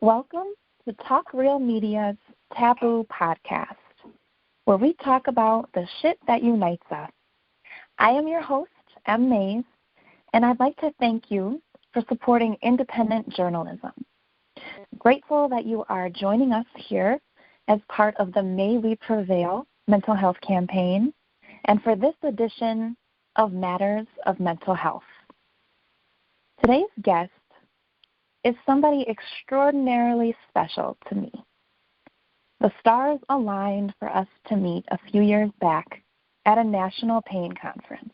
Welcome to Talk Real Media's Taboo Podcast, where we talk about the shit that unites us. I am your host, M. Mays, and I'd like to thank you for supporting independent journalism. Grateful that you are joining us here as part of the May We Prevail mental health campaign, and for this edition of Matters of Mental Health. Today's guest is somebody extraordinarily special to me. The stars aligned for us to meet a few years back at a national pain conference,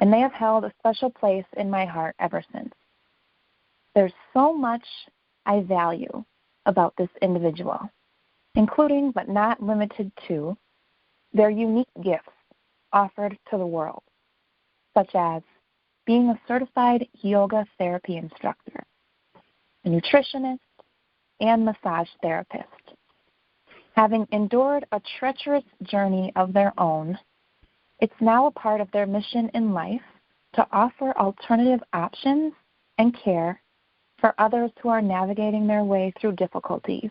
and they have held a special place in my heart ever since. There's so much I value about this individual, including but not limited to their unique gifts offered to the world, such as being a certified yoga therapy instructor, a nutritionist, and massage therapist. Having endured a treacherous journey of their own, it's now a part of their mission in life to offer alternative options and care for others who are navigating their way through difficulties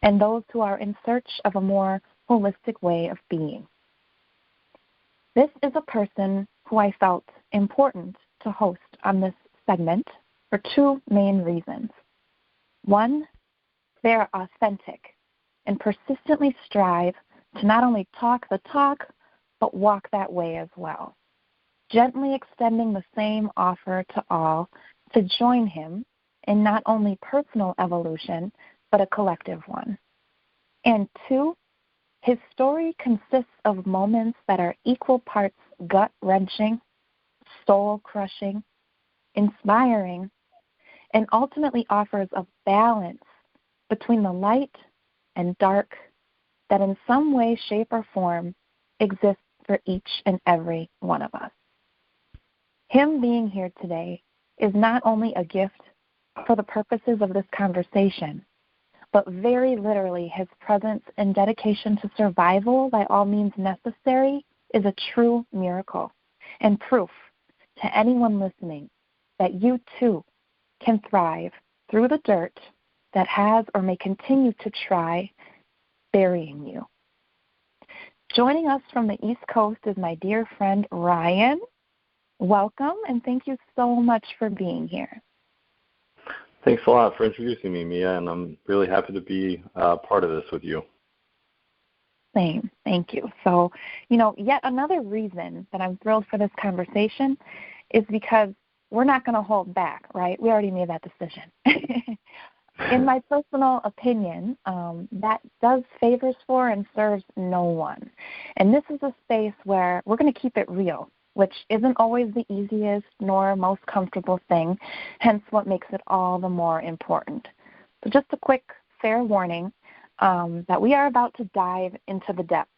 and those who are in search of a more holistic way of being. This is a person who I felt important to host on this segment for two main reasons. One, they are authentic and persistently strive to not only talk the talk, but walk that way as well, gently extending the same offer to all to join him in not only personal evolution, but a collective one. And two, his story consists of moments that are equal parts gut-wrenching, soul-crushing, inspiring, and ultimately offers a balance between the light and dark that in some way, shape, or form exists for each and every one of us. Him being here today is not only a gift for the purposes of this conversation, but very literally his presence and dedication to survival by all means necessary is a true miracle and proof to anyone listening that you too can thrive through the dirt that has or may continue to try burying you. Joining us from the East Coast is my dear friend Ryan. Welcome, and thank you so much for being here. Thanks a lot for introducing me, Mia, and I'm really happy to be part of this with you. Same. Thank you. So, yet another reason that I'm thrilled for this conversation is because we're not going to hold back, right? We already made that decision. In my personal opinion, that does favors for and serves no one. And this is a space where we're going to keep it real, which isn't always the easiest nor most comfortable thing, hence what makes it all the more important. So just a quick fair warning that we are about to dive into the depths.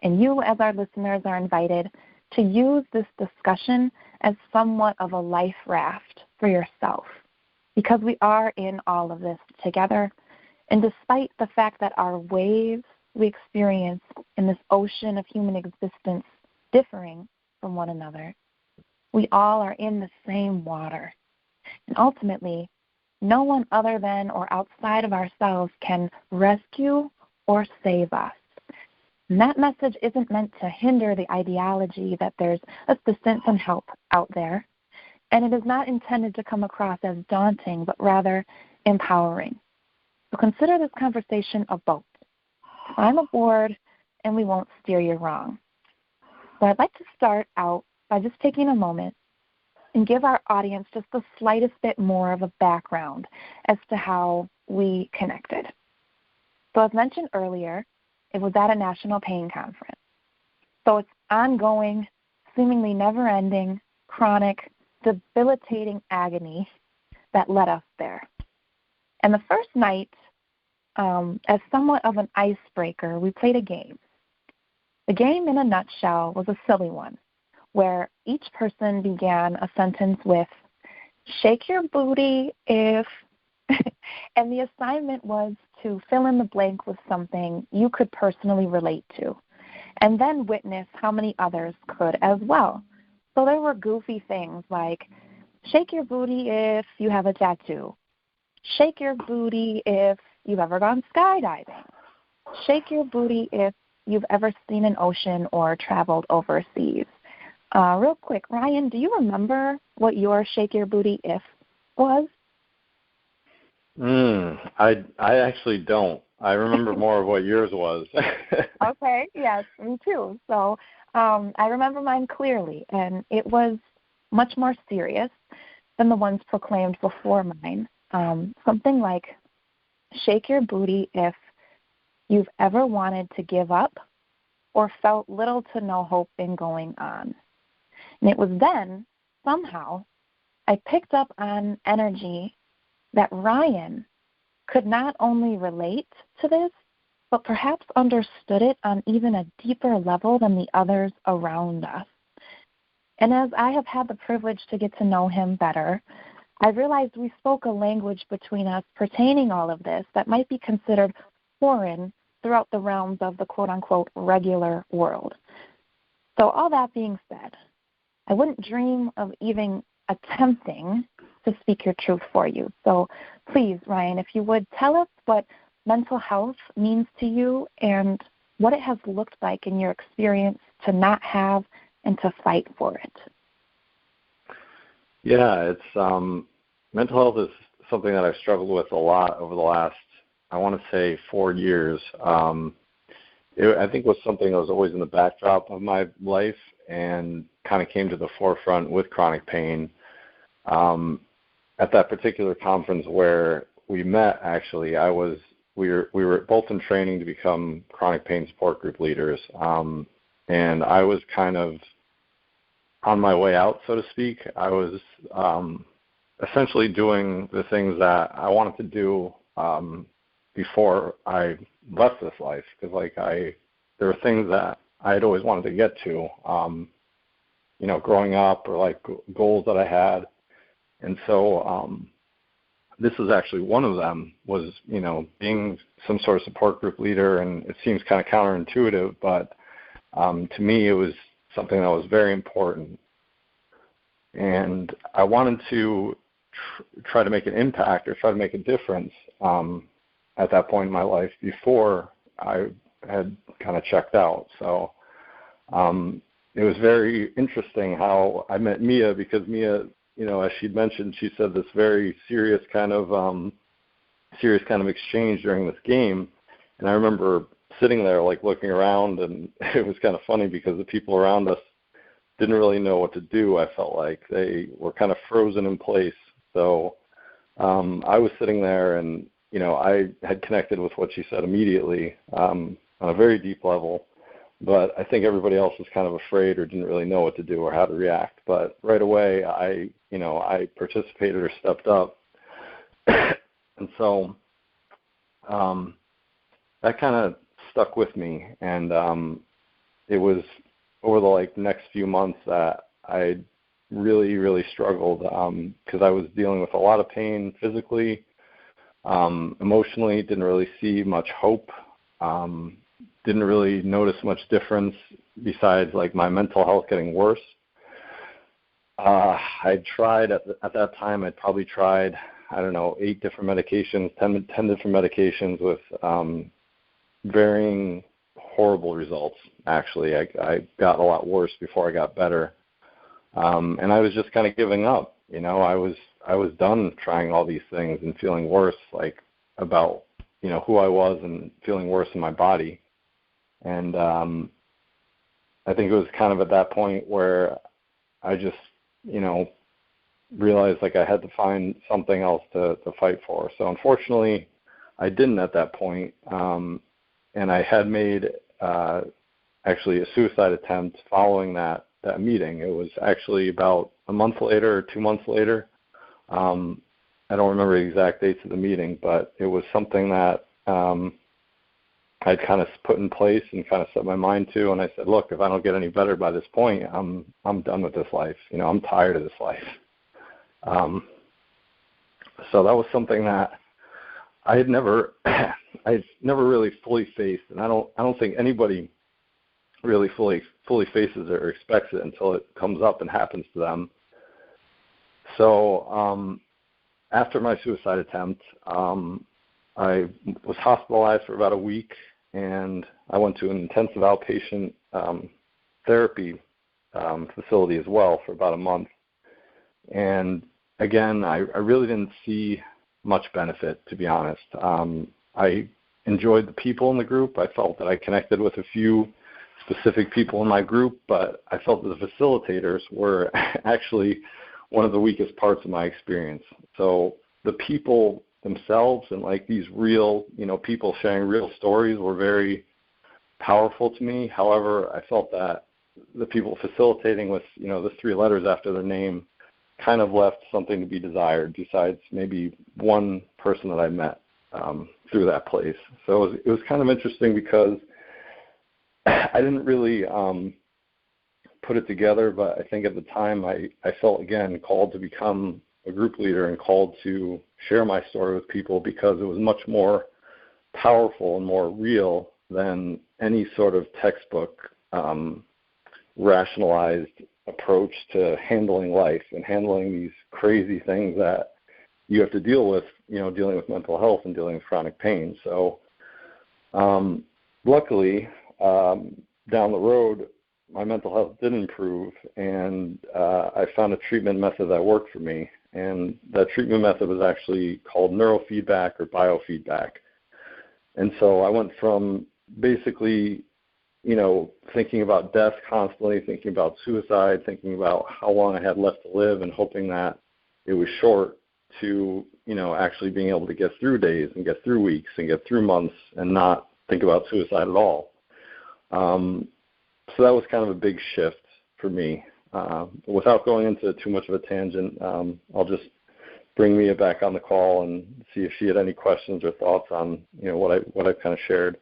And you, as our listeners, are invited to use this discussion as somewhat of a life raft for yourself, because we are in all of this together. And despite the fact that our waves we experience in this ocean of human existence differing from one another, we all are in the same water. And ultimately, no one other than or outside of ourselves can rescue or save us. And that message isn't meant to hinder the ideology that there's assistance and help out there. And it is not intended to come across as daunting, but rather empowering. So consider this conversation a boat. Climb aboard, and we won't steer you wrong. So I'd like to start out by just taking a moment and give our audience just the slightest bit more of a background as to how we connected. So as mentioned earlier, it was at a national pain conference. So it's ongoing, seemingly never-ending, chronic, debilitating agony that led us there. And the first night, as somewhat of an icebreaker, we played a game. The game, in a nutshell, was a silly one, where each person began a sentence with, "Shake your booty if," and the assignment was to fill in the blank with something you could personally relate to, and then witness how many others could as well. So there were goofy things like, "Shake your booty if you have a tattoo," Shake your booty if you've ever gone skydiving. Shake your booty if you've ever seen an ocean or traveled overseas. Real quick, Ryan, do you remember what your shake your booty if was? I actually don't. I remember more of what yours was. Okay, yes, me too. So I remember mine clearly, and it was much more serious than the ones proclaimed before mine. Something like, shake your booty if you've ever wanted to give up or felt little to no hope in going on. And it was then, somehow, I picked up on energy that Ryan could not only relate to this, but perhaps understood it on even a deeper level than the others around us. And as I have had the privilege to get to know him better, I realized we spoke a language between us pertaining all of this that might be considered foreign throughout the realms of the quote-unquote regular world. So all that being said, I wouldn't dream of even attempting to speak your truth for you. So please, Ryan, if you would, tell us what mental health means to you and what it has looked like in your experience to not have and to fight for it. Yeah, it's mental health is something that I've struggled with a lot over the last, I want to say, 4 years. I think it was something that was always in the backdrop of my life and kind of came to the forefront with chronic pain. At that particular conference where we met, actually, we were both in training to become chronic pain support group leaders, and I was kind of on my way out, so to speak. I was essentially doing the things that I wanted to do before I left this life, because there were things that I had always wanted to get to, growing up, or goals that I had. And so this is actually one of them, was, being some sort of support group leader, and it seems kind of counterintuitive, but to me it was something that was very important. And I wanted to try to make an impact or try to make a difference at that point in my life before I had kind of checked out. So it was very interesting how I met Mia, because Mia, as she'd mentioned, she said this very serious kind of exchange during this game. And I remember sitting there looking around, and it was kind of funny because the people around us didn't really know what to do. I felt like they were kind of frozen in place. So I was sitting there, and I had connected with what she said immediately on a very deep level. But I think everybody else was kind of afraid or didn't really know what to do or how to react. But right away, I participated or stepped up. And so that kind of stuck with me. And it was over the next few months that I really, really struggled, because I was dealing with a lot of pain physically, emotionally, didn't really see much hope. Didn't really notice much difference besides my mental health getting worse. I'd tried at that time. I'd probably tried, 8 different medications, 10 different medications with varying horrible results. Actually, I got a lot worse before I got better, and I was just kind of giving up. I was done trying all these things and feeling worse, about who I was, and feeling worse in my body. And I think it was kind of at that point where I just, realized I had to find something else to fight for. So unfortunately, I didn't at that point. And I had made actually a suicide attempt following that meeting. It was actually about a month later or 2 months later. I don't remember the exact dates of the meeting, but it was something that I'd kind of put in place and kind of set my mind to, and I said, look, if I don't get any better by this point, I'm done with this life. I'm tired of this life. So that was something that I had never really fully faced, and I don't think anybody really fully faces it or expects it until it comes up and happens to them. So after my suicide attempt, I was hospitalized for about a week, and I went to an intensive outpatient therapy facility as well for about a month. And again, I really didn't see much benefit, to be honest. I enjoyed the people in the group. I felt that I connected with a few specific people in my group, but I felt that the facilitators were actually one of the weakest parts of my experience. So the people themselves and like these real, people sharing real stories were very powerful to me. However, I felt that the people facilitating with, the 3 letters after their name kind of left something to be desired besides maybe one person that I met through that place. So it was kind of interesting because I didn't really put it together, but I think at the time I felt, again, called to become a group leader and called to share my story with people because it was much more powerful and more real than any sort of textbook rationalized approach to handling life and handling these crazy things that you have to deal with, dealing with mental health and dealing with chronic pain. So luckily, down the road, my mental health did improve, and I found a treatment method that worked for me. And that treatment method was actually called neurofeedback or biofeedback. And so I went from basically, thinking about death constantly, thinking about suicide, thinking about how long I had left to live and hoping that it was short, to, actually being able to get through days and get through weeks and get through months and not think about suicide at all. So that was kind of a big shift for me. Without going into too much of a tangent, I'll just bring Mia back on the call and see if she had any questions or thoughts on, what I've kind of shared.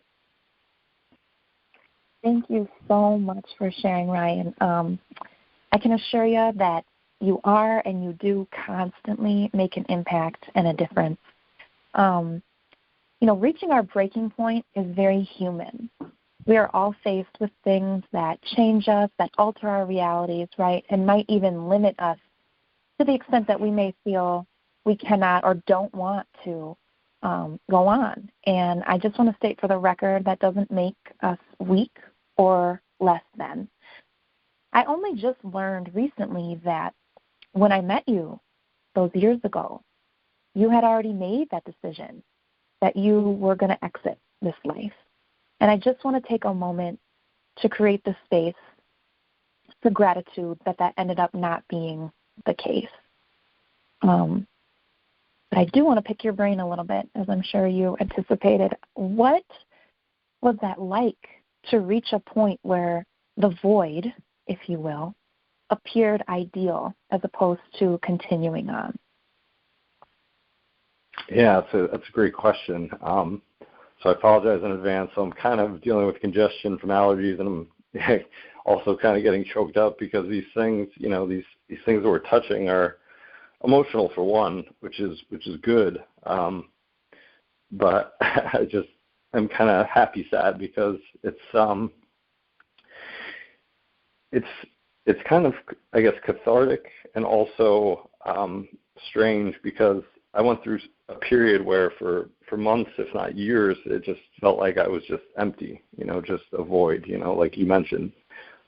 Thank you so much for sharing, Ryan. I can assure you that you are and you do constantly make an impact and a difference. Reaching our breaking point is very human. We are all faced with things that change us, that alter our realities, right, and might even limit us to the extent that we may feel we cannot or don't want to go on. And I just want to state for the record that doesn't make us weak or less than. I only just learned recently that when I met you those years ago, you had already made that decision that you were going to exit this life. And I just want to take a moment to create the space for gratitude that ended up not being the case. But I do want to pick your brain a little bit, as I'm sure you anticipated. What was that like to reach a point where the void, if you will, appeared ideal as opposed to continuing on? Yeah, that's a great question. So I apologize in advance. So I'm kind of dealing with congestion from allergies, and I'm also kind of getting choked up because these things, these things that we're touching are emotional for one, which is good. But I'm kind of happy sad because it's kind of, I guess, cathartic and also strange because I went through a period where for months, if not years, it just felt like I was just empty, just a void, like you mentioned.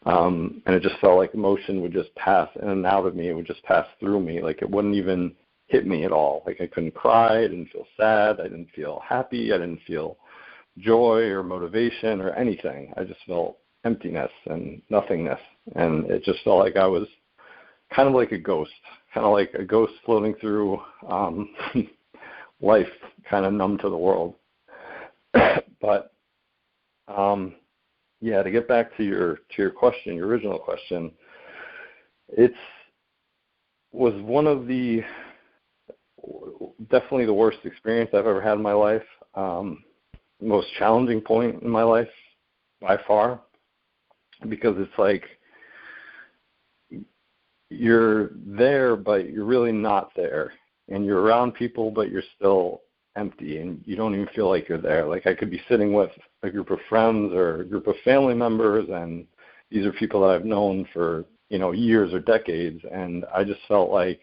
And it just felt like emotion would just pass in and out of me. It would just pass through me. Like it wouldn't even hit me at all. Like I couldn't cry. I didn't feel sad. I didn't feel happy. I didn't feel joy or motivation or anything. I just felt emptiness and nothingness. And it just felt like I was kind of like a ghost floating through life, kind of numb to the world. But to get back to your question, your original question, it was one of the definitely the worst experience I've ever had in my life. Most challenging point in my life by far, because it's like you're there, but you're really not there. And you're around people, but you're still empty, and you don't even feel like you're there. Like I could be sitting with a group of friends or a group of family members, and these are people that I've known for, years or decades, and I just felt like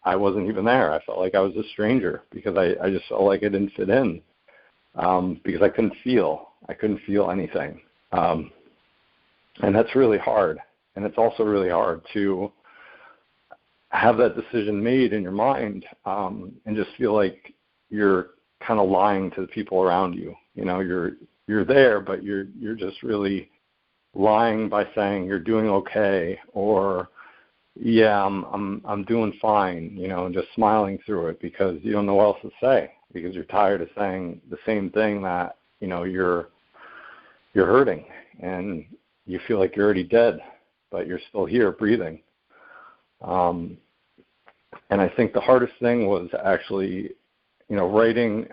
I wasn't even there. I felt like I was a stranger because I just felt like I didn't fit in, because I couldn't feel anything. And that's really hard. And it's also really hard to have that decision made in your mind, and just feel like you're kind of lying to the people around you. You know, you're there, but you're just really lying by saying you're doing okay, or yeah, I'm doing fine, you know, and just smiling through it because you don't know what else to say, because you're tired of saying the same thing that, you know, you're hurting and you feel like you're already dead, but you're still here breathing. And I think the hardest thing was actually, you know, writing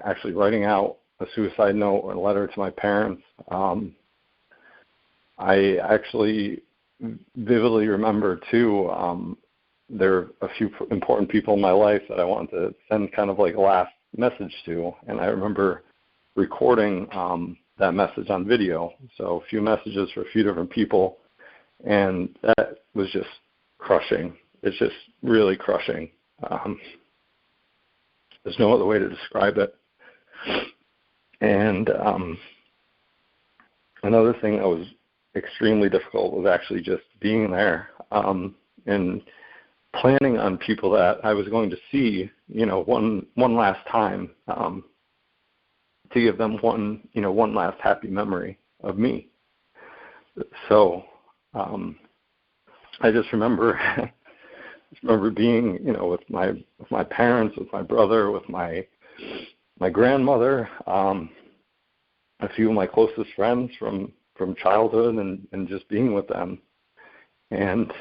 out a suicide note or a letter to my parents. I actually vividly remember too, there are a few important people in my life that I wanted to send kind of like a last message to, and I remember recording that message on video. So a few messages for a few different people, and that was just crushing. It's just really crushing. There's no other way to describe it. And another thing that was extremely difficult was actually just being there, and planning on people that I was going to see, you know, one last time, to give them one last happy memory of me. So I just remember being, you know, with my parents, with my brother, with my grandmother, a few of my closest friends from childhood, and just being with them. And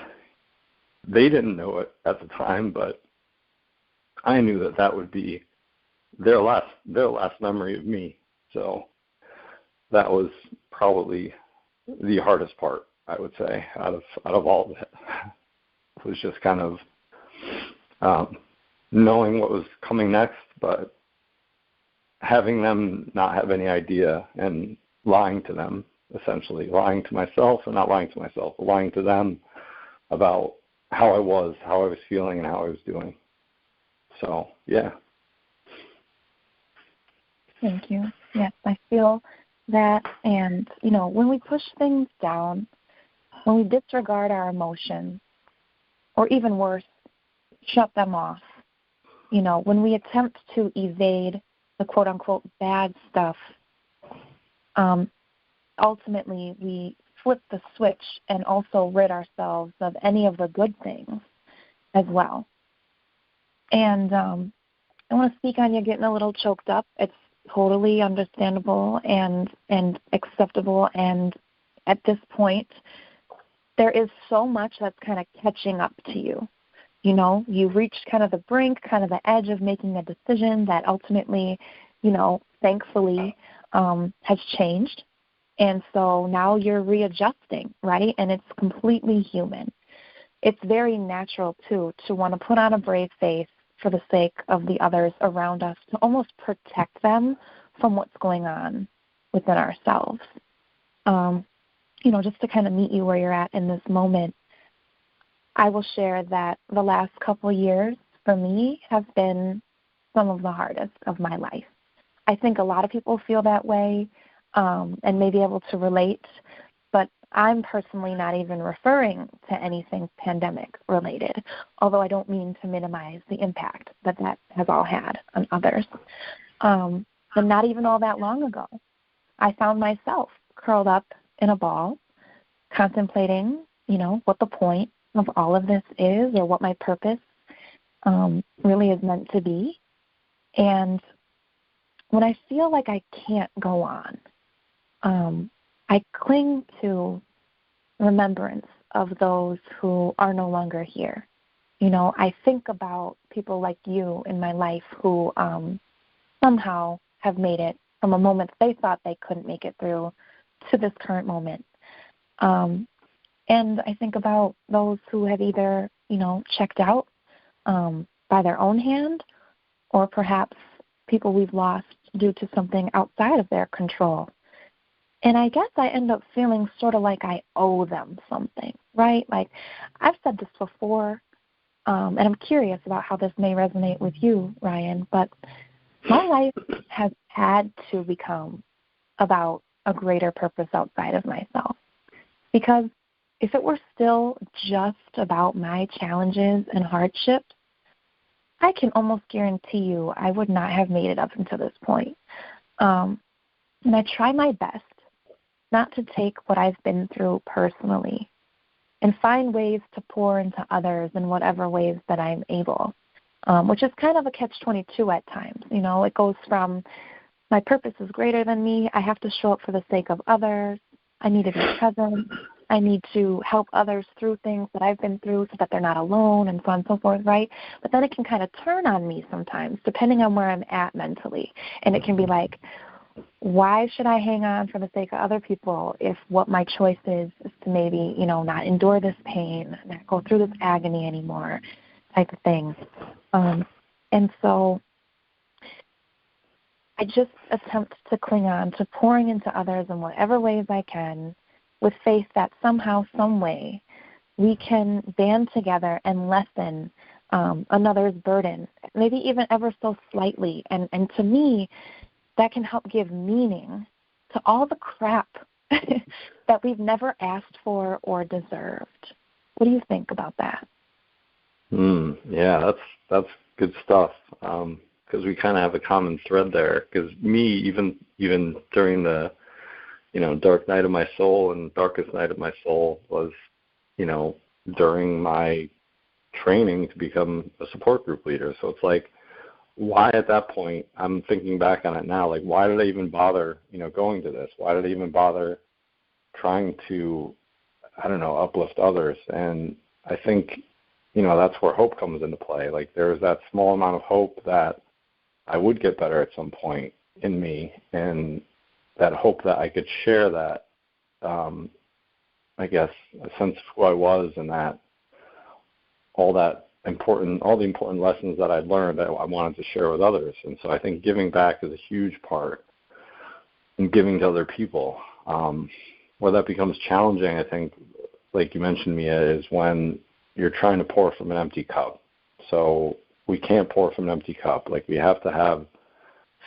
they didn't know it at the time, but I knew that would be their last memory of me. So that was probably the hardest part, I would say, out of all of it. It was just kind of knowing what was coming next, but having them not have any idea and lying to them, essentially lying to myself, and not lying to myself, but lying to them about how I was feeling, and how I was doing. So, yeah. Thank you. Yes, I feel that. And, you know, when we push things down, when we disregard our emotions, or even worse, shut them off, you know, when we attempt to evade the quote-unquote bad stuff, ultimately we flip the switch and also rid ourselves of any of the good things as well. And I want to speak on you getting a little choked up. It's totally understandable and acceptable. And at this point, there is so much that's kind of catching up to you. You know, you've reached kind of the brink, kind of the edge of making a decision that ultimately, you know, thankfully has changed. And so now you're readjusting, right? And it's completely human. It's very natural, too, to want to put on a brave face for the sake of the others around us, to almost protect them from what's going on within ourselves. You know, just to kind of meet you where you're at in this moment, I will share that the last couple years for me have been some of the hardest of my life. I think a lot of people feel that way, and may be able to relate, but I'm personally not even referring to anything pandemic related, although I don't mean to minimize the impact that has all had on others. But not even all that long ago, I found myself curled up in a ball, contemplating, you know, what the point of all of this is, or what my purpose really is meant to be. And when I feel like I can't go on, I cling to remembrance of those who are no longer here. You know, I think about people like you in my life who somehow have made it from a moment they thought they couldn't make it through to this current moment. And I think about those who have either, you know, checked out by their own hand, or perhaps people we've lost due to something outside of their control. And I guess I end up feeling sort of like I owe them something, right? Like, I've said this before, and I'm curious about how this may resonate with you, Ryan, but my life has had to become about a greater purpose outside of myself. Because if it were still just about my challenges and hardships, I can almost guarantee you I would not have made it up until this point. And I try my best not to take what I've been through personally and find ways to pour into others in whatever ways that I'm able, which is kind of a catch-22 at times. You know, it goes from my purpose is greater than me. I have to show up for the sake of others. I need to be present. I need to help others through things that I've been through so that they're not alone and so on and so forth, right? But then it can kind of turn on me sometimes, depending on where I'm at mentally. And it can be like, why should I hang on for the sake of other people if what my choice is to maybe, you know, not endure this pain, not go through this agony anymore type of thing. And so I just attempt to cling on to pouring into others in whatever ways I can, with faith that somehow, some way, we can band together and lessen another's burden, maybe even ever so slightly. And to me, that can help give meaning to all the crap that we've never asked for or deserved. What do you think about that? Yeah, that's good stuff. Because we kind of have a common thread there. Because me, even during the, you know, dark night of my soul and darkest night of my soul was, you know, during my training to become a support group leader. So it's like, why at that point, I'm thinking back on it now, like, why did I even bother, you know, going to this? Why did I even bother trying to, I don't know, uplift others? And I think, you know, that's where hope comes into play. Like, there was that small amount of hope that I would get better at some point in me, and that hope that I could share that, I guess, a sense of who I was, and that all the important lessons that I'd learned that I wanted to share with others. And so I think giving back is a huge part in giving to other people. Where that becomes challenging, I think, like you mentioned, Mia, is when you're trying to pour from an empty cup. So we can't pour from an empty cup. Like, we have to have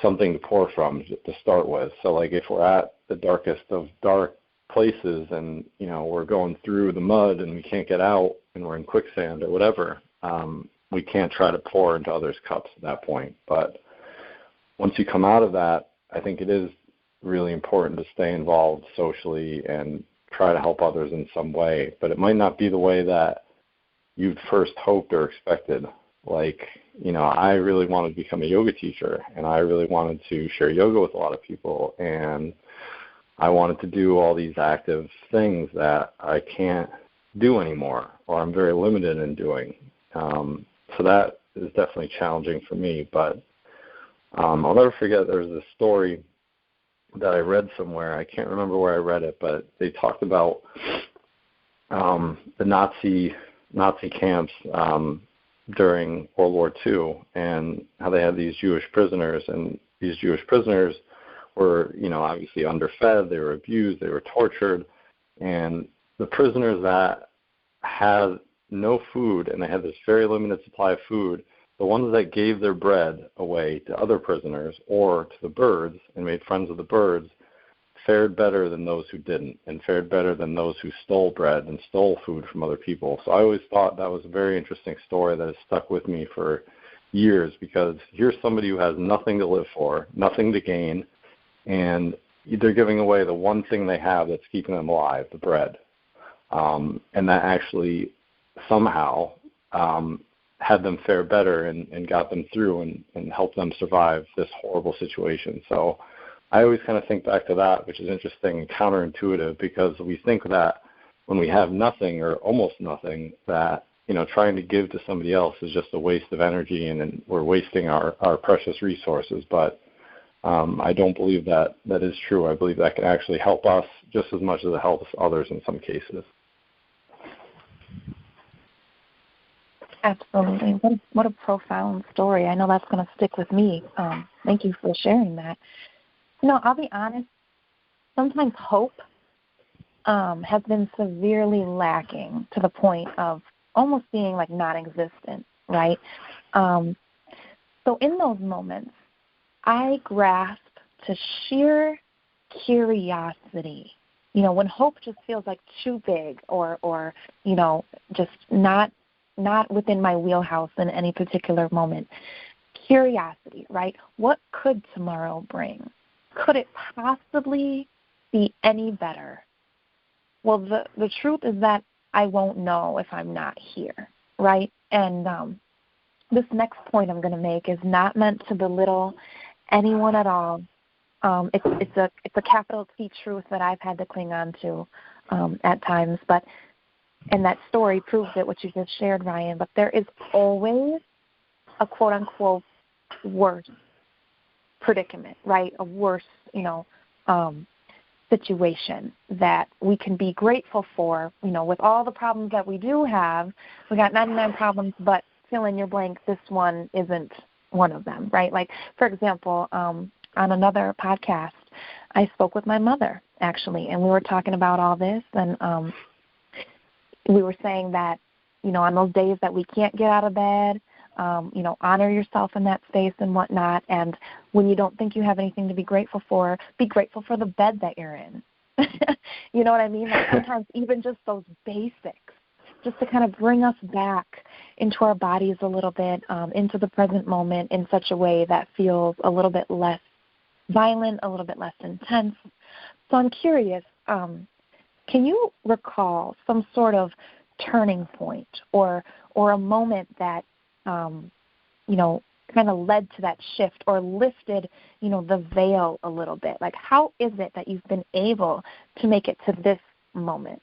something to pour from to start with. So, like, if we're at the darkest of dark places and, you know, we're going through the mud and we can't get out and we're in quicksand or whatever, we can't try to pour into others' cups at that point. But once you come out of that, I think it is really important to stay involved socially and try to help others in some way. But it might not be the way that you'd first hoped or expected. Like, you know, I really wanted to become a yoga teacher, and I really wanted to share yoga with a lot of people, and I wanted to do all these active things that I can't do anymore, or I'm very limited in doing. So that is definitely challenging for me. But I'll never forget, there was this story that I read somewhere. I can't remember where I read it, but they talked about the Nazi camps during World War II, and how they had these Jewish prisoners, and these Jewish prisoners were, you know, obviously underfed, they were abused, they were tortured, and the prisoners that had no food and they had this very limited supply of food, the ones that gave their bread away to other prisoners or to the birds and made friends with the birds fared better than those who didn't, and fared better than those who stole bread and stole food from other people. So I always thought that was a very interesting story that has stuck with me for years, because here's somebody who has nothing to live for, nothing to gain, and they're giving away the one thing they have that's keeping them alive, the bread. And that actually somehow had them fare better and got them through and helped them survive this horrible situation. So I always kind of think back to that, which is interesting and counterintuitive, because we think that when we have nothing or almost nothing, that, you know, trying to give to somebody else is just a waste of energy and we're wasting our precious resources. But I don't believe that is true. I believe that can actually help us just as much as it helps others in some cases. Absolutely. What a profound story. I know that's going to stick with me. Thank you for sharing that. You know, I'll be honest, sometimes hope has been severely lacking to the point of almost being like non-existent, right? So in those moments, I grasp to sheer curiosity. When hope just feels like too big or just not within my wheelhouse in any particular moment. Curiosity, right? What could tomorrow bring? Could it possibly be any better? Well, the truth is that I won't know if I'm not here, right? And this next point I'm going to make is not meant to belittle anyone at all. It's a capital T truth that I've had to cling on to at times, and that story proves it, what you just shared, Ryan. But there is always a quote unquote worse predicament, right? A worse, situation that we can be grateful for. With all the problems that we do have, we got 99 problems, but fill in your blank, this one isn't one of them, right? Like, for example, on another podcast, I spoke with my mother, actually, and we were talking about all this, and we were saying that, on those days that we can't get out of bed, honor yourself in that space and whatnot. And when you don't think you have anything to be grateful for, be grateful for the bed that you're in. You know what I mean? Like sometimes even just those basics, just to kind of bring us back into our bodies a little bit, into the present moment in such a way that feels a little bit less violent, a little bit less intense. So I'm curious, can you recall some sort of turning point or a moment that kind of led to that shift or lifted, the veil a little bit? Like, how is it that you've been able to make it to this moment?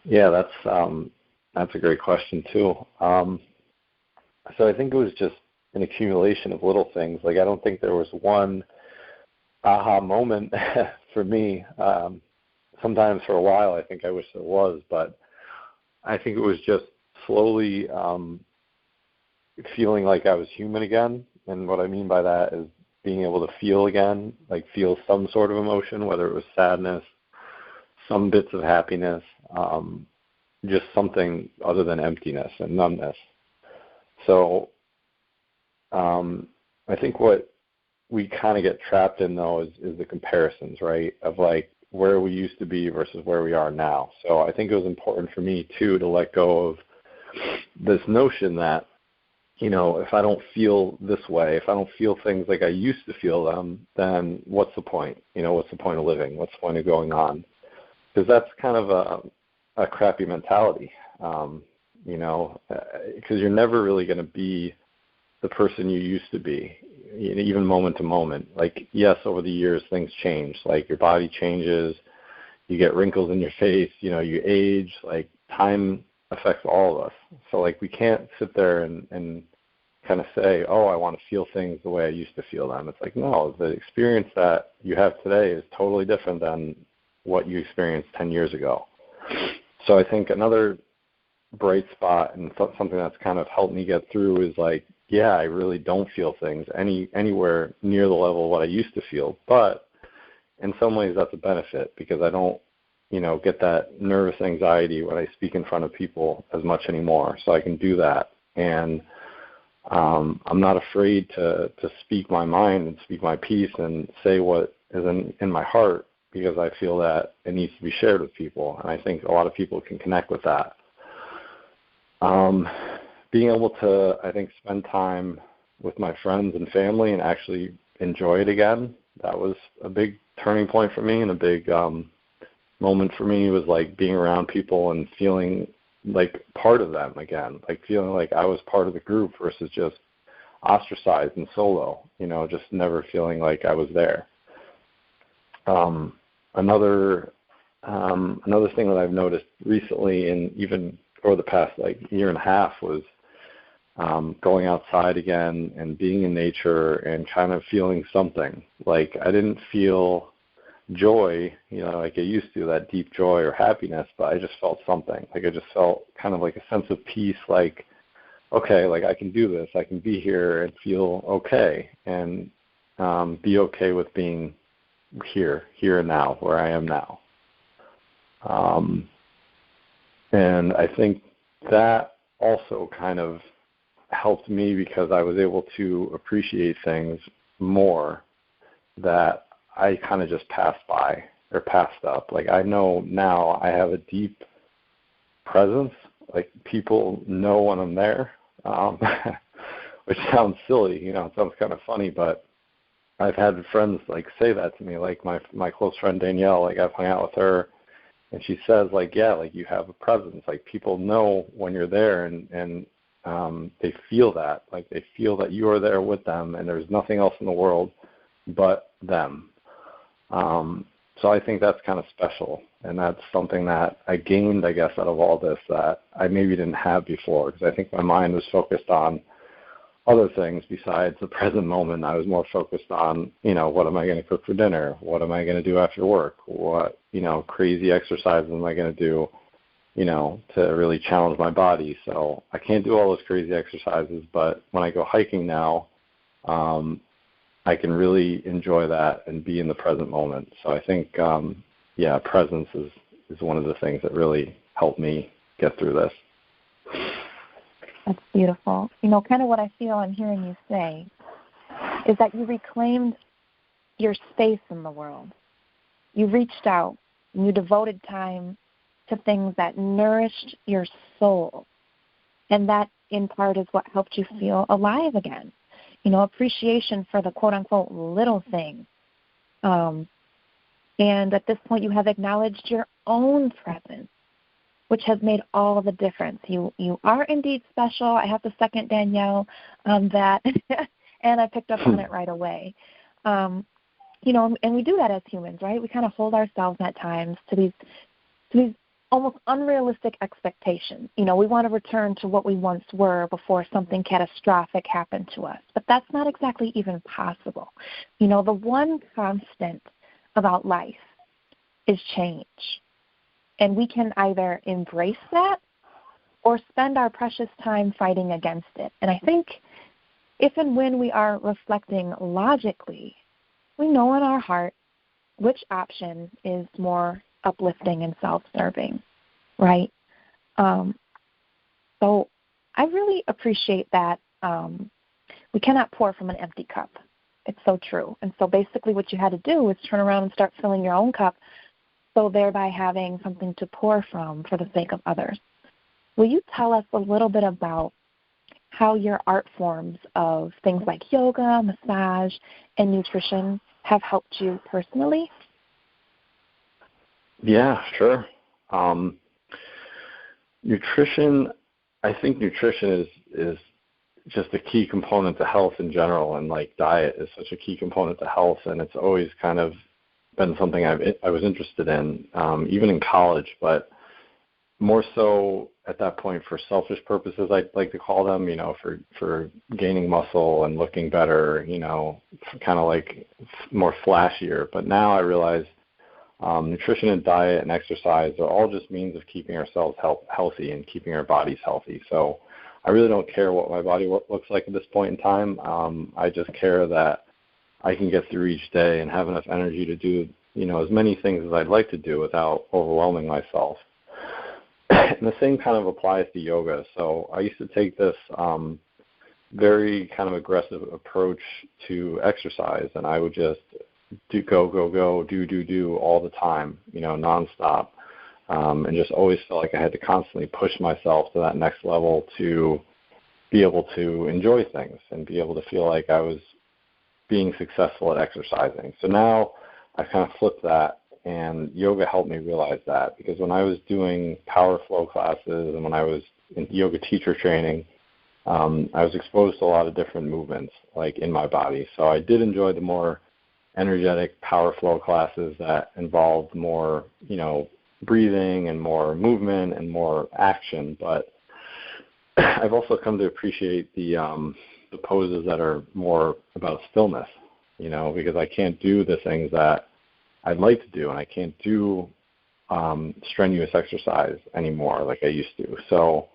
Yeah, that's a great question too. So I think it was just an accumulation of little things. Like, I don't think there was one aha moment for me. Sometimes for a while I think I wish there was, but I think it was just slowly feeling like I was human again. And what I mean by that is being able to feel again, like feel some sort of emotion, whether it was sadness, some bits of happiness, just something other than emptiness and numbness. So I think what we kind of get trapped in, though, is the comparisons, right, of like where we used to be versus where we are now. So I think it was important for me, too, to let go of this notion that, if I don't feel this way, if I don't feel things like I used to feel them, then what's the point? What's the point of living? What's the point of going on? Because that's kind of a crappy mentality, because you're never really going to be the person you used to be, even moment to moment. Like, yes, over the years, things change. Like, your body changes, you get wrinkles in your face, you age, like, time affects all of us. So, like, we can't sit there and kind of say, oh, I want to feel things the way I used to feel them. It's like, no, the experience that you have today is totally different than what you experienced 10 years ago. So I think another bright spot and something that's kind of helped me get through is like, yeah, I really don't feel things anywhere near the level of what I used to feel. But in some ways that's a benefit because I don't, get that nervous anxiety when I speak in front of people as much anymore. So I can do that. And I'm not afraid to speak my mind and speak my piece and say what is in my heart because I feel that it needs to be shared with people. And I think a lot of people can connect with that. Being able to, I think, spend time with my friends and family and actually enjoy it again, that was a big turning point for me and a big moment for me. Was like being around people and feeling like part of them again, like feeling like I was part of the group versus just ostracized and solo, just never feeling like I was there. Another thing that I've noticed recently and even over the past year and a half was going outside again and being in nature and kind of feeling something. Like I didn't feel joy, like I used to, that deep joy or happiness, but I just felt something. Like I just felt kind of like a sense of peace, like, okay, like I can do this. I can be here and feel okay and be okay with being here and now, where I am now. And I think that also kind of helped me because I was able to appreciate things more that I kind of just passed by or passed up. Like I know now I have a deep presence. Like people know when I'm there, which sounds silly, it sounds kind of funny, but I've had friends like say that to me, like my close friend Danielle, like I've hung out with her, and she says like, yeah, like you have a presence. Like people know when you're there, and they feel that, like they feel that you are there with them, and there's nothing else in the world but them. So I think that's kind of special, and that's something that I gained, I guess, out of all this that I maybe didn't have before, because I think my mind was focused on other things besides the present moment. I was more focused on, what am I going to cook for dinner? What am I going to do after work? What, crazy exercises am I going to do, to really challenge my body? So I can't do all those crazy exercises, but when I go hiking now, I can really enjoy that and be in the present moment. So I think, presence is one of the things that really helped me get through this. That's beautiful. Kind of what I feel I'm hearing you say is that you reclaimed your space in the world. You reached out and you devoted time to things that nourished your soul. And that, in part, is what helped you feel alive again. Appreciation for the quote-unquote little things. And at this point, you have acknowledged your own presence, which has made all the difference. You are indeed special. I have to second Danielle on that, and I picked up on it right away. And we do that as humans, right? We kind of hold ourselves at times to these almost unrealistic expectations. We want to return to what we once were before something catastrophic happened to us. But that's not exactly even possible. The one constant about life is change. And we can either embrace that or spend our precious time fighting against it. And I think if and when we are reflecting logically, we know in our heart which option is more uplifting and self-serving, right? So I really appreciate that we cannot pour from an empty cup. It's so true. And so basically what you had to do was turn around and start filling your own cup, so thereby having something to pour from for the sake of others. Will you tell us a little bit about how your art forms of things like yoga, massage, and nutrition have helped you personally? Yeah, sure. Nutrition, I think nutrition is just a key component to health in general, and like diet is such a key component to health, and it's always kind of been something I was interested in, even in college, but more so at that point for selfish purposes, I'd like to call them, for gaining muscle and looking better, kind of like more flashier. But now I realize nutrition and diet and exercise are all just means of keeping ourselves healthy and keeping our bodies healthy. So I really don't care what my body looks like at this point in time. I just care that I can get through each day and have enough energy to do, as many things as I'd like to do without overwhelming myself. And the same kind of applies to yoga. So I used to take this very kind of aggressive approach to exercise, and I would just go, do all the time, nonstop, and just always felt like I had to constantly push myself to that next level to be able to enjoy things and be able to feel like I was being successful at exercising. So now I've kind of flipped that, and yoga helped me realize that, because when I was doing power flow classes and when I was in yoga teacher training, I was exposed to a lot of different movements like in my body. So I did enjoy the more energetic power flow classes that involved more, breathing and more movement and more action. But I've also come to appreciate the poses that are more about stillness, because I can't do the things that I'd like to do, and I can't do strenuous exercise anymore like I used to. So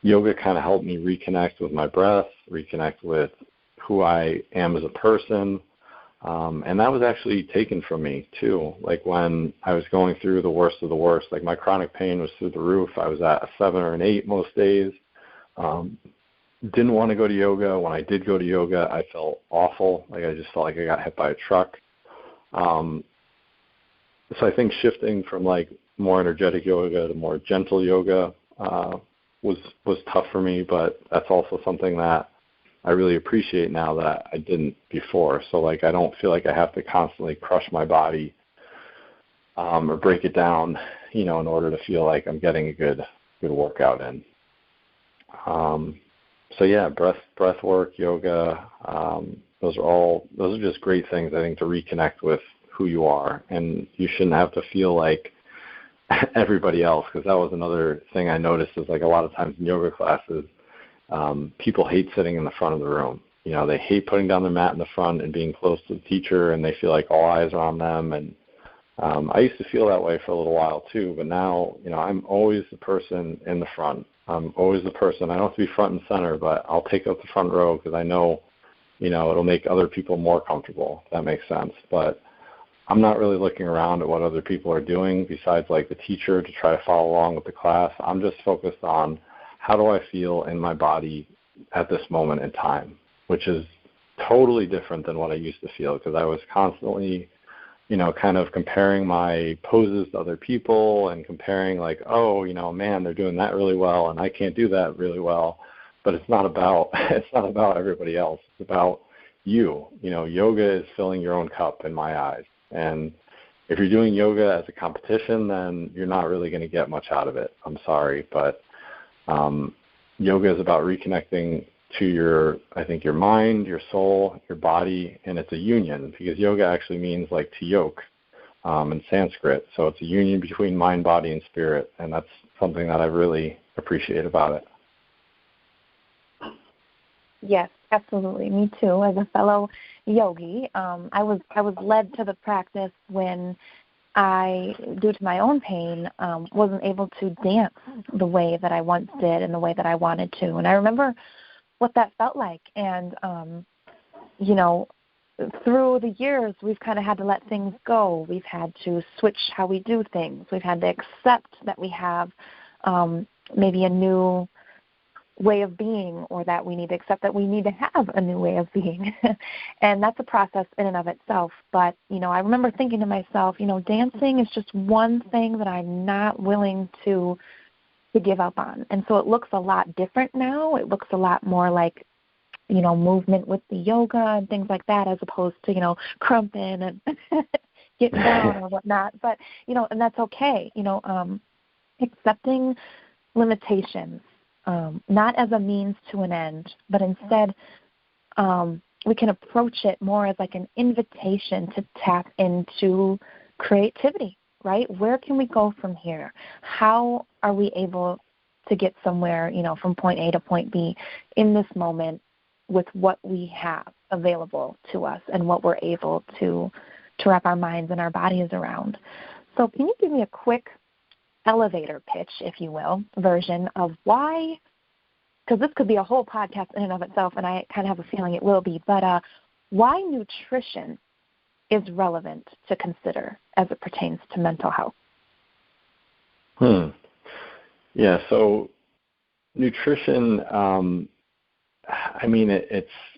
yoga kind of helped me reconnect with my breath, reconnect with who I am as a person, And that was actually taken from me too. Like when I was going through the worst of the worst, like my chronic pain was through the roof. I was at a 7 or an 8 most days. Didn't want to go to yoga. When I did go to yoga, I felt awful. Like I just felt like I got hit by a truck. So I think shifting from like more energetic yoga to more gentle yoga was tough for me, but that's also something that I really appreciate now that I didn't before. So like I don't feel like I have to constantly crush my body or break it down, in order to feel like I'm getting a good workout in. So yeah, breath work, yoga, those are just great things I think to reconnect with who you are, and you shouldn't have to feel like everybody else, because that was another thing I noticed is like a lot of times in yoga classes, people hate sitting in the front of the room. They hate putting down their mat in the front and being close to the teacher, and they feel like all eyes are on them. And I used to feel that way for a little while too, but now, I'm always the person in the front. I'm always the person. I don't have to be front and center, but I'll take up the front row because I know, it'll make other people more comfortable, if that makes sense. But I'm not really looking around at what other people are doing besides like the teacher to try to follow along with the class. I'm just focused on how do I feel in my body at this moment in time, which is totally different than what I used to feel, because I was constantly, kind of comparing my poses to other people and comparing like, oh, man, they're doing that really well and I can't do that really well. But it's not about everybody else. It's about you. Yoga is filling your own cup in my eyes. And if you're doing yoga as a competition, then you're not really going to get much out of it. I'm sorry, but yoga is about reconnecting to your mind, your soul, your body, and it's a union, because yoga actually means like to yoke in Sanskrit. So it's a union between mind, body, and spirit, and that's something that I really appreciate about it. Yes, absolutely. Me too. As a fellow yogi, I was led to the practice when I, due to my own pain, wasn't able to dance the way that I once did and the way that I wanted to. And I remember what that felt like. And, through the years, we've kind of had to let things go. We've had to switch how we do things. We've had to accept that we have maybe a new way of being, or that we need to accept that we need to have a new way of being. And that's a process in and of itself. But, I remember thinking to myself, dancing is just one thing that I'm not willing to give up on. And so it looks a lot different now. It looks a lot more like, movement with the yoga and things like that, as opposed to, crumping and getting down or whatnot. But, and that's okay, accepting limitations, not as a means to an end, but instead we can approach it more as like an invitation to tap into creativity, right? Where can we go from here? How are we able to get somewhere, from point A to point B in this moment with what we have available to us and what we're able to wrap our minds and our bodies around? So can you give me a quick elevator pitch, if you will, version of why, because this could be a whole podcast in and of itself, and I kind of have a feeling it will be, but why nutrition is relevant to consider as it pertains to mental health? Yeah, so nutrition,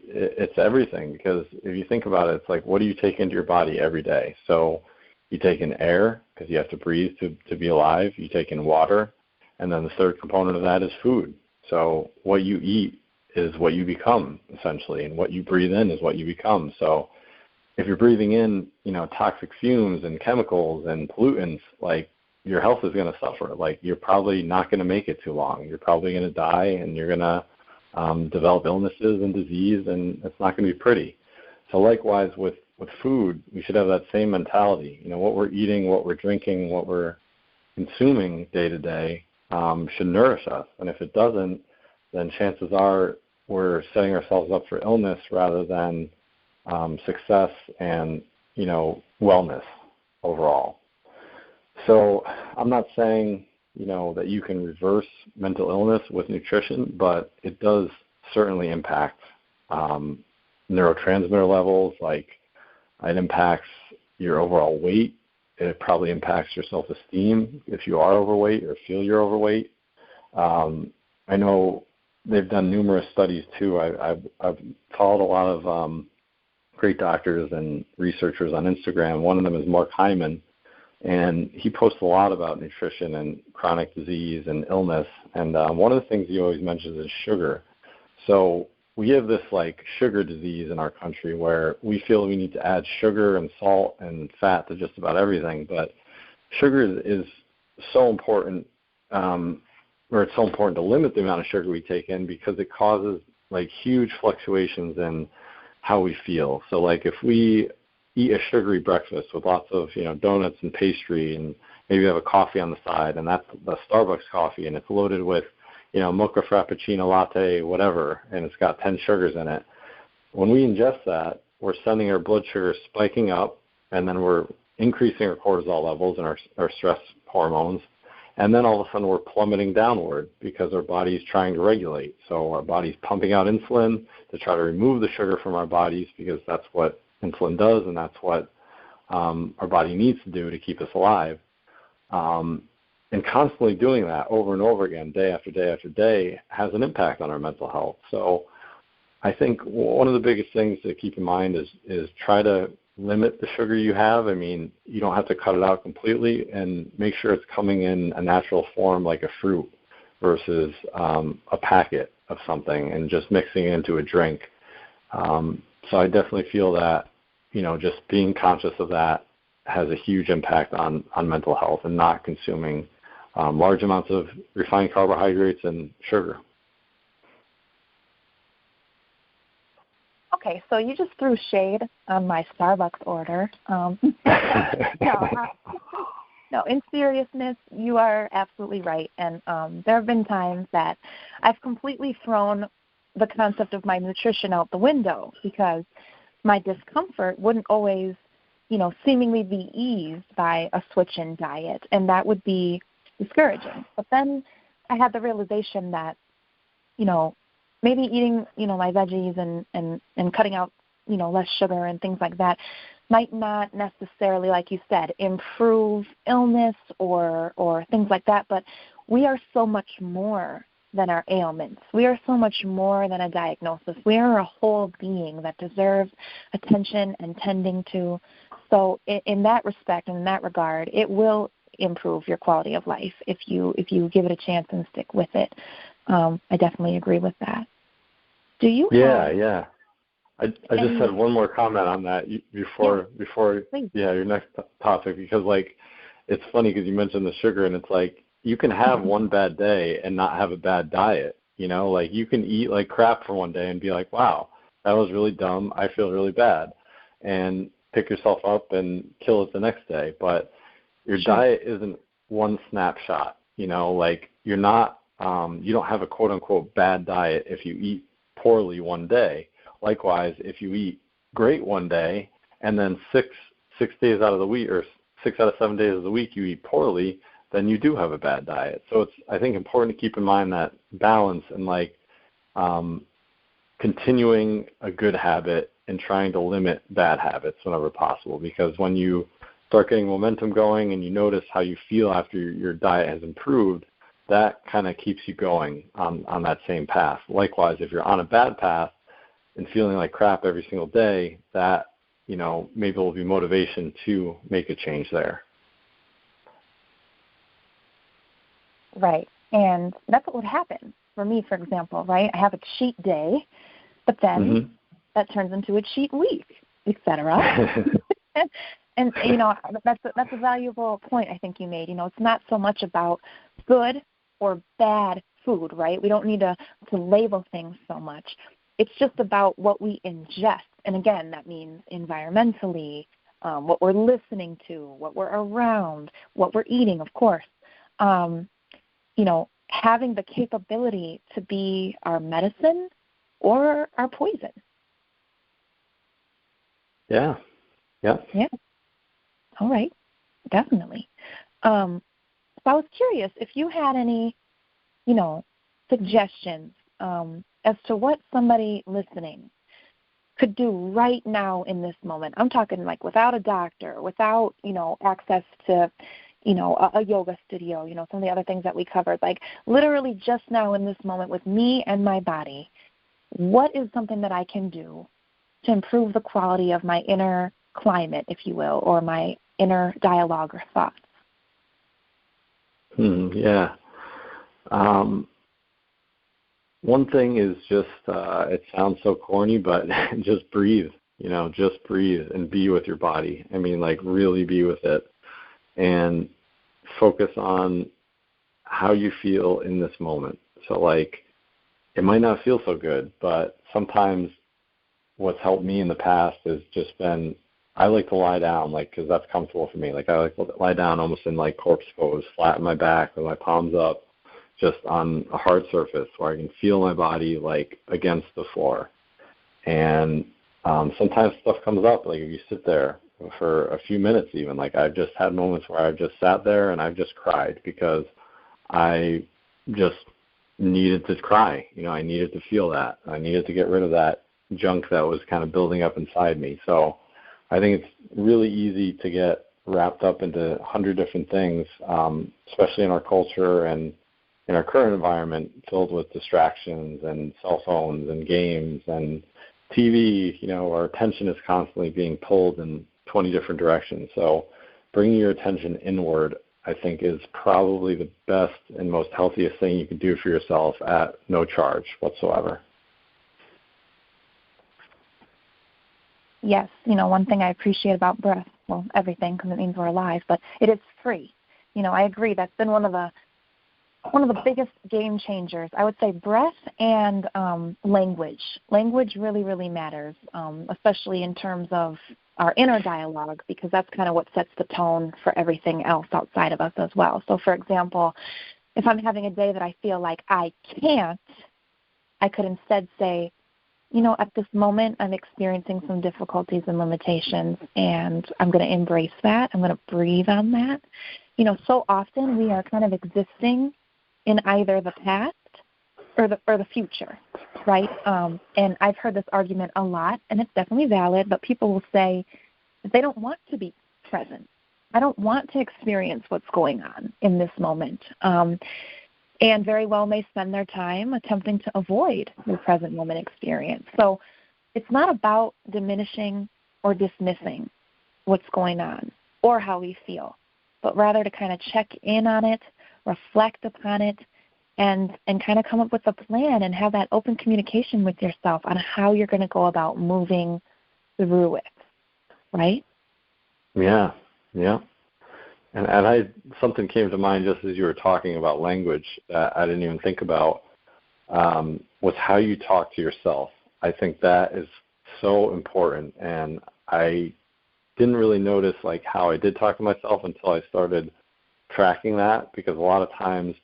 it's everything, because if you think about it, it's like, what do you take into your body every day? So you take in air, because you have to breathe to be alive. You take in water, and then the third component of that is food. So what you eat is what you become, essentially, and what you breathe in is what you become. So if you're breathing in, toxic fumes and chemicals and pollutants, like, your health is going to suffer. Like, you're probably not going to make it too long. You're probably going to die, and you're going to develop illnesses and disease, and it's not going to be pretty. So likewise with food, we should have that same mentality. What we're eating, what we're drinking, what we're consuming day to day should nourish us. And if it doesn't, then chances are we're setting ourselves up for illness rather than success and, wellness overall. So I'm not saying, that you can reverse mental illness with nutrition, but it does certainly impact neurotransmitter levels like It impacts your overall weight. It probably impacts your self-esteem if you are overweight or feel you're overweight. I know they've done numerous studies too. I've followed a lot of great doctors and researchers on Instagram. One of them is Mark Hyman, and he posts a lot about nutrition and chronic disease and illness. And one of the things he always mentions is sugar. So we have this like sugar disease in our country where we feel we need to add sugar and salt and fat to just about everything. But sugar is so important, or it's so important to limit the amount of sugar we take in because it causes like huge fluctuations in how we feel. So like if we eat a sugary breakfast with lots of, donuts and pastry, and maybe have a coffee on the side, and that's the Starbucks coffee, and it's loaded with, mocha frappuccino latte, whatever, and it's got 10 sugars in it. When we ingest that, we're sending our blood sugar spiking up, and then we're increasing our cortisol levels and our stress hormones, and then all of a sudden we're plummeting downward because our body's trying to regulate. So our body's pumping out insulin to try to remove the sugar from our bodies because that's what insulin does, and that's what our body needs to do to keep us alive. And constantly doing that over and over again, day after day after day, has an impact on our mental health. So I think one of the biggest things to keep in mind is try to limit the sugar you have. I mean, you don't have to cut it out completely, and make sure it's coming in a natural form like a fruit versus a packet of something and just mixing it into a drink. So I definitely feel that, just being conscious of that has a huge impact on mental health, and not consuming large amounts of refined carbohydrates and sugar. Okay, so you just threw shade on my Starbucks order. No, in seriousness, you are absolutely right. And there have been times that I've completely thrown the concept of my nutrition out the window because my discomfort wouldn't always, seemingly be eased by a switch in diet, and that would be discouraging. But then I had the realization that, maybe eating, my veggies and cutting out, less sugar and things like that might not necessarily, like you said, improve illness or things like that. But we are so much more than our ailments. We are so much more than a diagnosis. We are a whole being that deserves attention and tending to. So in that respect and in that regard, it will improve your quality of life if you give it a chance and stick with it. I definitely agree with that. Do you? Yeah. I just had one more comment on that before your next topic, because like it's funny because you mentioned the sugar, and it's like you can have one bad day and not have a bad diet. Like you can eat like crap for one day and be like, wow, that was really dumb. I feel really bad, and pick yourself up and kill it the next day. But your diet isn't one snapshot. Like you're not. You don't have a quote unquote bad diet if you eat poorly one day. Likewise, if you eat great one day and then six days out of the week, or 6 out of 7 days of the week you eat poorly, then you do have a bad diet. So it's, I think, important to keep in mind that balance and like continuing a good habit and trying to limit bad habits whenever possible. Because when you start getting momentum going and you notice how you feel after your diet has improved, that kind of keeps you going on that same path. Likewise, if you're on a bad path and feeling like crap every single day, that, maybe will be motivation to make a change there. Right. And that's what would happen for me, for example, right? I have a cheat day, but then that turns into a cheat week, etc. And, that's a valuable point I think you made. It's not so much about good or bad food, right? We don't need to label things so much. It's just about what we ingest. And again, that means environmentally, what we're listening to, what we're around, what we're eating, of course. Having the capability to be our medicine or our poison. Yeah. Yeah. All right. Definitely. So I was curious if you had any, suggestions as to what somebody listening could do right now in this moment. I'm talking like without a doctor, without, access to, a yoga studio, some of the other things that we covered, like literally just now in this moment with me and my body, what is something that I can do to improve the quality of my inner climate, if you will, or my inner dialogue or thoughts? Yeah. One thing is just, it sounds so corny, but just breathe, just breathe and be with your body. I mean, like really be with it and focus on how you feel in this moment. So like, it might not feel so good, but sometimes what's helped me in the past has just been, I like to lie down, like, because that's comfortable for me. Like, I like to lie down almost in, like, corpse pose, flat in my back with my palms up, just on a hard surface where I can feel my body, like, against the floor. And sometimes stuff comes up, like, if you sit there for a few minutes even. Like, I've just had moments where I've just sat there and I've just cried because I just needed to cry. I needed to feel that. I needed to get rid of that junk that was kind of building up inside me. So I think it's really easy to get wrapped up into 100 different things, especially in our culture and in our current environment filled with distractions and cell phones and games and TV. Our attention is constantly being pulled in 20 different directions. So bringing your attention inward, I think, is probably the best and most healthiest thing you can do for yourself at no charge whatsoever. Yes, one thing I appreciate about breath, well, everything, because it means we're alive, but it is free. I agree. That's been one of the biggest game changers. I would say breath and language. Language really, really matters, especially in terms of our inner dialogue, because that's kind of what sets the tone for everything else outside of us as well. So, for example, if I'm having a day that I feel like I can't, I could instead say, at this moment, I'm experiencing some difficulties and limitations, and I'm going to embrace that. I'm going to breathe on that. So often we are kind of existing in either the past or the future, right? And I've heard this argument a lot, and it's definitely valid, but people will say that they don't want to be present. I don't want to experience what's going on in this moment. And very well may spend their time attempting to avoid the present moment experience. So it's not about diminishing or dismissing what's going on or how we feel, but rather to kind of check in on it, reflect upon it, and kind of come up with a plan and have that open communication with yourself on how you're going to go about moving through it, right? Yeah. And something came to mind just as you were talking about language that I didn't even think about, was how you talk to yourself. I think that is so important, and I didn't really notice like how I did talk to myself until I started tracking that, because a lot of times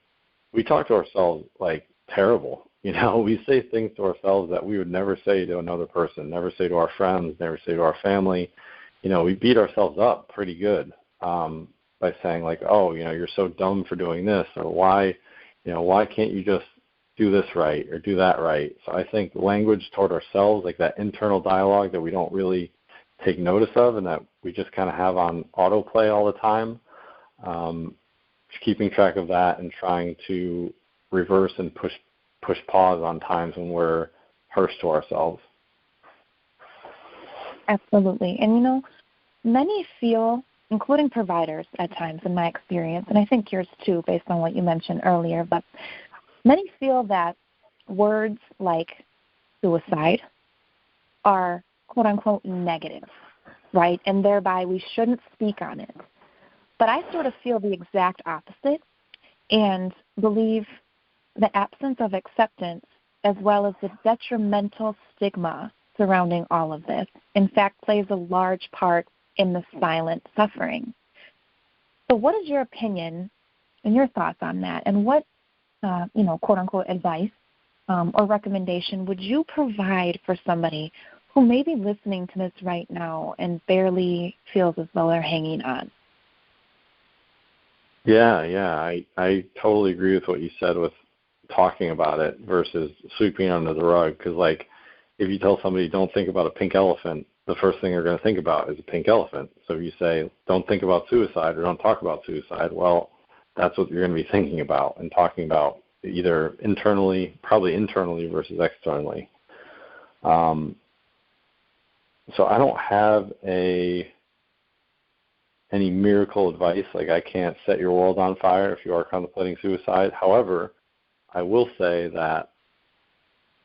we talk to ourselves like terrible. We say things to ourselves that we would never say to another person, never say to our friends, never say to our family. We beat ourselves up pretty good. By saying like, oh, you're so dumb for doing this, or why can't you just do this right or do that right? So I think language toward ourselves, like that internal dialogue that we don't really take notice of and that we just kind of have on autoplay all the time, keeping track of that and trying to reverse and push pause on times when we're harsh to ourselves. Absolutely. And, many feel, including providers at times in my experience, and I think yours too based on what you mentioned earlier, but many feel that words like suicide are quote-unquote negative, right? And thereby we shouldn't speak on it. But I sort of feel the exact opposite and believe the absence of acceptance as well as the detrimental stigma surrounding all of this, in fact, plays a large part in the silent suffering. So what is your opinion and your thoughts on that? And what, quote-unquote advice or recommendation would you provide for somebody who may be listening to this right now and barely feels as though they're hanging on? Yeah. I totally agree with what you said with talking about it versus sweeping under the rug, because, like, if you tell somebody don't think about a pink elephant, the first thing they're going to think about is a pink elephant. So if you say don't think about suicide or don't talk about suicide, well, that's what you're going to be thinking about and talking about, either internally, probably internally versus externally. So I don't have any miracle advice, like I can't set your world on fire if you are contemplating suicide. However, I will say that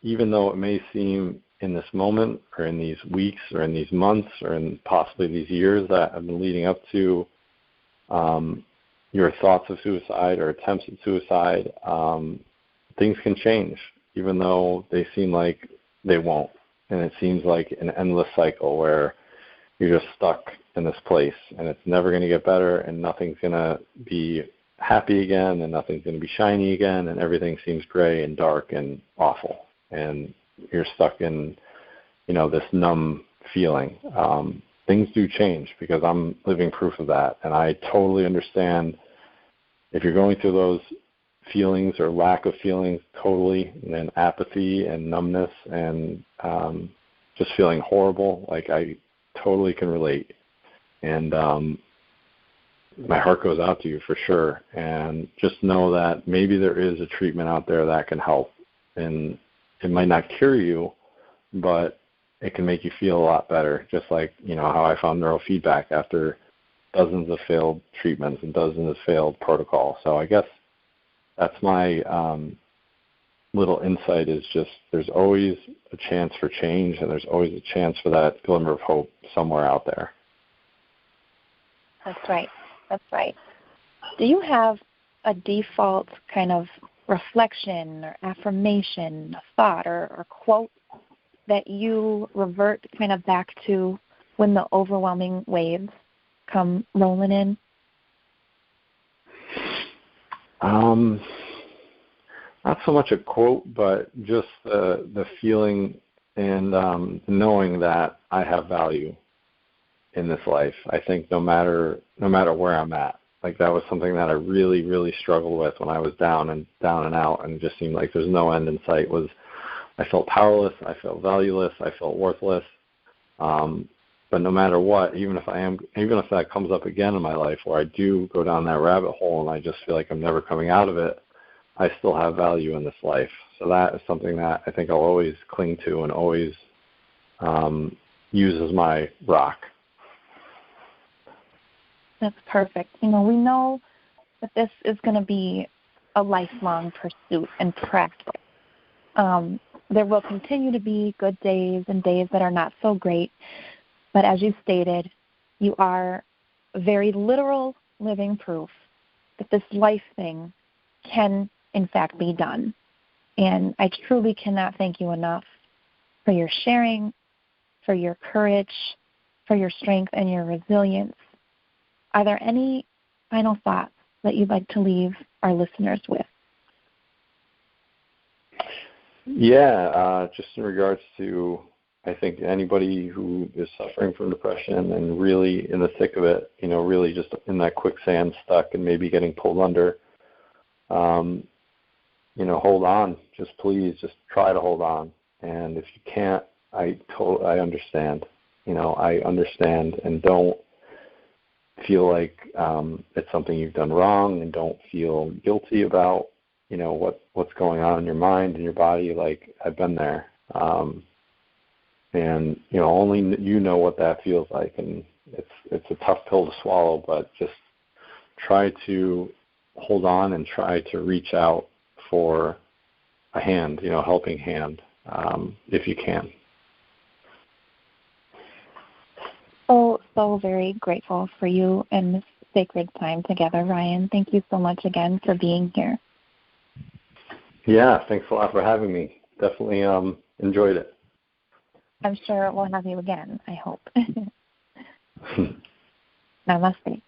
even though it may seem in this moment or in these weeks or in these months or in possibly these years that have been leading up to your thoughts of suicide or attempts at suicide, things can change, even though they seem like they won't. And it seems like an endless cycle where you're just stuck in this place and it's never going to get better and nothing's going to be happy again and nothing's going to be shiny again and everything seems gray and dark and awful. And you're stuck in, this numb feeling. Things do change because I'm living proof of that. And I totally understand if you're going through those feelings or lack of feelings totally, and apathy and numbness and just feeling horrible, like I totally can relate. And my heart goes out to you for sure. And just know that maybe there is a treatment out there that can help. And it might not cure you, but it can make you feel a lot better, just like, how I found neurofeedback after dozens of failed treatments and dozens of failed protocols. So I guess that's my little insight, is just there's always a chance for change and there's always a chance for that glimmer of hope somewhere out there. That's right. That's right. Do you have a default kind of reflection or affirmation, thought or quote that you revert kind of back to when the overwhelming waves come rolling in? Not so much a quote, but just the feeling and knowing that I have value in this life. I think no matter where I'm at. Like that was something that I really, really struggled with when I was down and out, and it just seemed like there's no end in sight. I felt powerless, I felt valueless, I felt worthless. But no matter what, even if that comes up again in my life where I do go down that rabbit hole and I just feel like I'm never coming out of it, I still have value in this life. So that is something that I think I'll always cling to and always use as my rock. That's perfect. We know that this is going to be a lifelong pursuit and practice. There will continue to be good days and days that are not so great. But as you stated, you are very literal living proof that this life thing can, in fact, be done. And I truly cannot thank you enough for your sharing, for your courage, for your strength and your resilience. Are there any final thoughts that you'd like to leave our listeners with? Yeah, just in regards to, I think, anybody who is suffering from depression and really in the thick of it, really just in that quicksand stuck and maybe getting pulled under, hold on. Please try to hold on. And if you can't, I understand. I understand, and don't feel like it's something you've done wrong, and don't feel guilty about, what's going on in your mind and your body. Like, I've been there. And, only you know what that feels like. And it's a tough pill to swallow, but just try to hold on and try to reach out for a hand, helping hand, if you can. So very grateful for you and this sacred time together, Ryan. Thank you so much again for being here. Yeah, thanks a lot for having me. Definitely enjoyed it. I'm sure we'll have you again, I hope. Namaste.